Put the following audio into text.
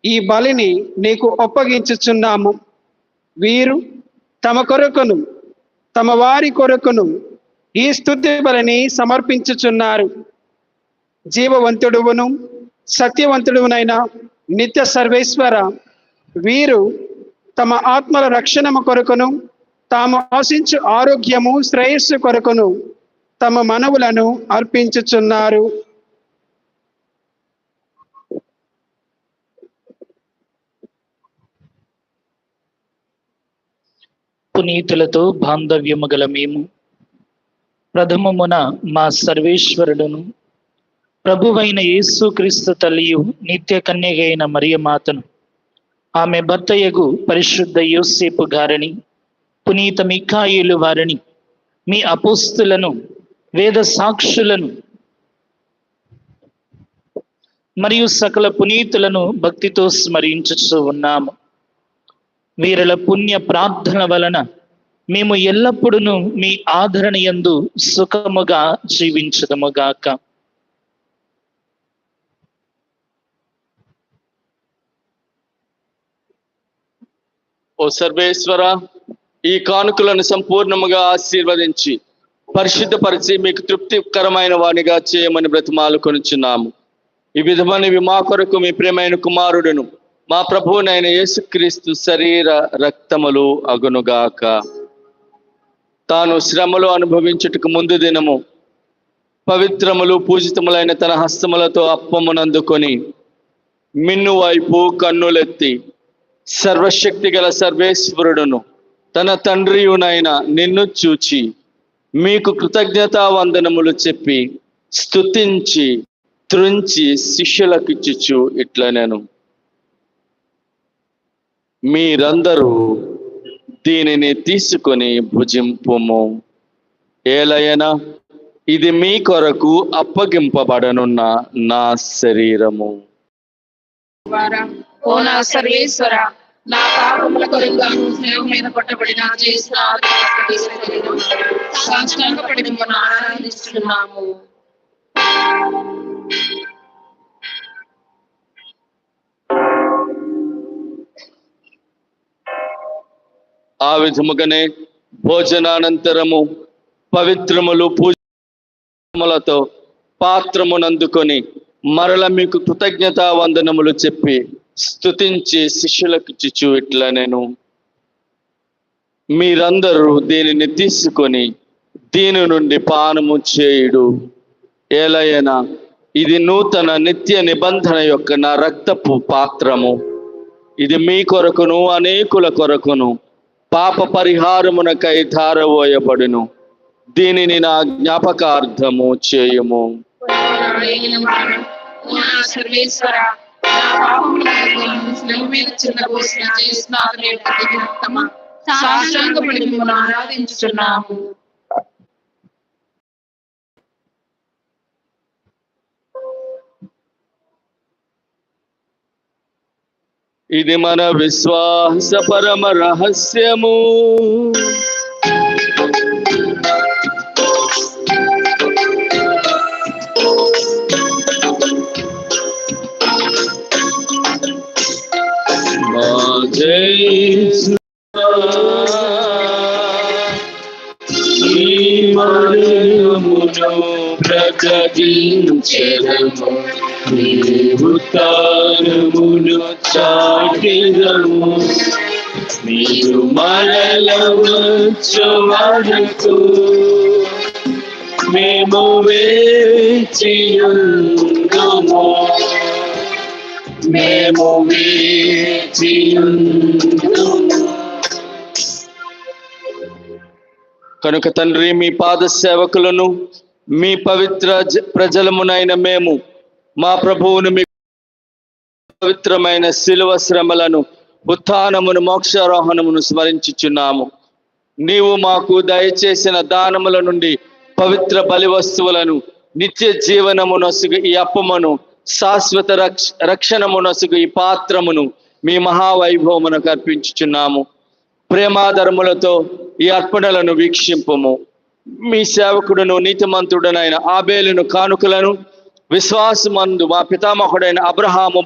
ఈ బలిని నీకు అప్పగించుచున్నాము. వీరు తమ కొరకును తమ వారి కొరకును ఈ స్తుతి బలిని సమర్పించుచున్నారు. జీవవంతుడువును సత్యవంతుడునైన నిత్య సర్వేశ్వర, వీరు తమ ఆత్మల రక్షణము కొరకును తాము ఆశించు ఆరోగ్యము శ్రేయస్సు కొరకును తమ మనవులను అర్పించుచున్నారు. పునీతులతో బాంధవ్యము గల మేము ప్రథమమున మా సర్వేశ్వరుడును ప్రభువైన యేసుక్రీస్తు తల్లియు నిత్య కన్యగైన మరియమాతను, ఆమె భర్తయగు పరిశుద్ధ యోసేపు గారిని, పునీత మిఖాయేలు వారిని, మీ అపోస్తులను, వేద సాక్షులను మరియు సకల పునీతులను భక్తితో స్మరించుచూ ఉన్నాము. వీరుల పుణ్య ప్రార్థన వలన మేము ఎల్లప్పుడూ మీ ఆదరణ యందు సుఖముగా జీవించుదముగాక. ఓ సర్వేశ్వర, ఈ కానుకలను సంపూర్ణముగా ఆశీర్వదించి పరిశుద్ధపరిచి మీకు తృప్తికరమైన వానిగా చేయమని బ్రతిమాలుకొనుచున్నాము. ఈ విధమైనవి మా కొరకు మీ ప్రియమైన కుమారుడును మా ప్రభువునైన యేసుక్రీస్తు శరీర రక్తములు అగునుగాక. తాను శ్రమలు అనుభవించుటకు ముందు దినము పవిత్రములు పూజితములైన తన హస్తములతో అప్పమునందుకొని మిన్ను వైపు కన్నులెత్తి సర్వశక్తి గల సర్వేశ్వరుడును తన తండ్రియునైన నిన్ను చూచి మీకు కృతజ్ఞతా వందనములు చెప్పి స్తుతించి త్రుంచి శిష్యులకిచ్చుచు ఇట్లనెను: మీరందరూ దీనిని తీసుకొని భుజింపుము. ఏలయన ఇది మీ కొరకు అప్పగింపబడనున్న నా శరీరము. ఓ నా సర్వేశ్వర, నా పాపముల కొరకుగాను స్నేహం మీద కొట్టబడిన సాష్టాంగపడి మిమ్మల్ని ఆరాధిస్తున్నాము. ఆ విధముగానే భోజనానంతరము పవిత్రములు పూజలతో పాత్రమునందుకొని మరల మీకు కృతజ్ఞతా వందనములు చెప్పి స్తుతించి శిష్యులకిచ్చుచు ఇట్లనెను: మీరందరూ దీనిని తీసుకొని దీని నుండి పానము చేయుడు. ఏలయన ఇది నూతన నిత్య నిబంధన యొక్క నా రక్తపు పాత్రము. ఇది మీ కొరకును అనేకుల కొరకును పాప పరిహారమునకై ధారవోయబడును. దీనిని నా జ్ఞాపకార్థము చేయుము. సర్వేశ్వర, నా పాపముల కొరకుగాను స్నేహం మీద చిందబోసిన సాష్టాంగపడి మిమ్మల్ని ఆరాధించుచున్నాము. ఇది మన విశ్వాస పరమ రహస్యము. ప్రకటించెదము, ఉత్తానమును చాటిదము. మీరు మరల వచ్చు వరకు మేము వేచియుందుము. కనుక తండ్రి, మీ పాద సేవకులను మీ పవిత్ర ప్రజలమునైన మేము మా ప్రభువును మీ పవిత్రమైన శిలువ శ్రమలను, ఉత్థానమును, మోక్షారోహణమును స్మరించుచున్నాము. నీవు మాకు దయచేసిన దానముల నుండి పవిత్ర బలి వస్తువులను, నిత్య జీవనమునొసుగు ఈ అప్పమును, శాశ్వత రక్షణమునొసుగు ఈ పాత్రమును మీ మహావైభవమునకు అర్పించుచున్నాము. ప్రేమాధర్ములతో ఈ అర్పణలను వీక్షింపుము. మీ సేవకుడును నీతిమంతుడనైన ఆబేలును కానుకలను విశ్వాసమందు మా పితామహుడైన అబ్రహాము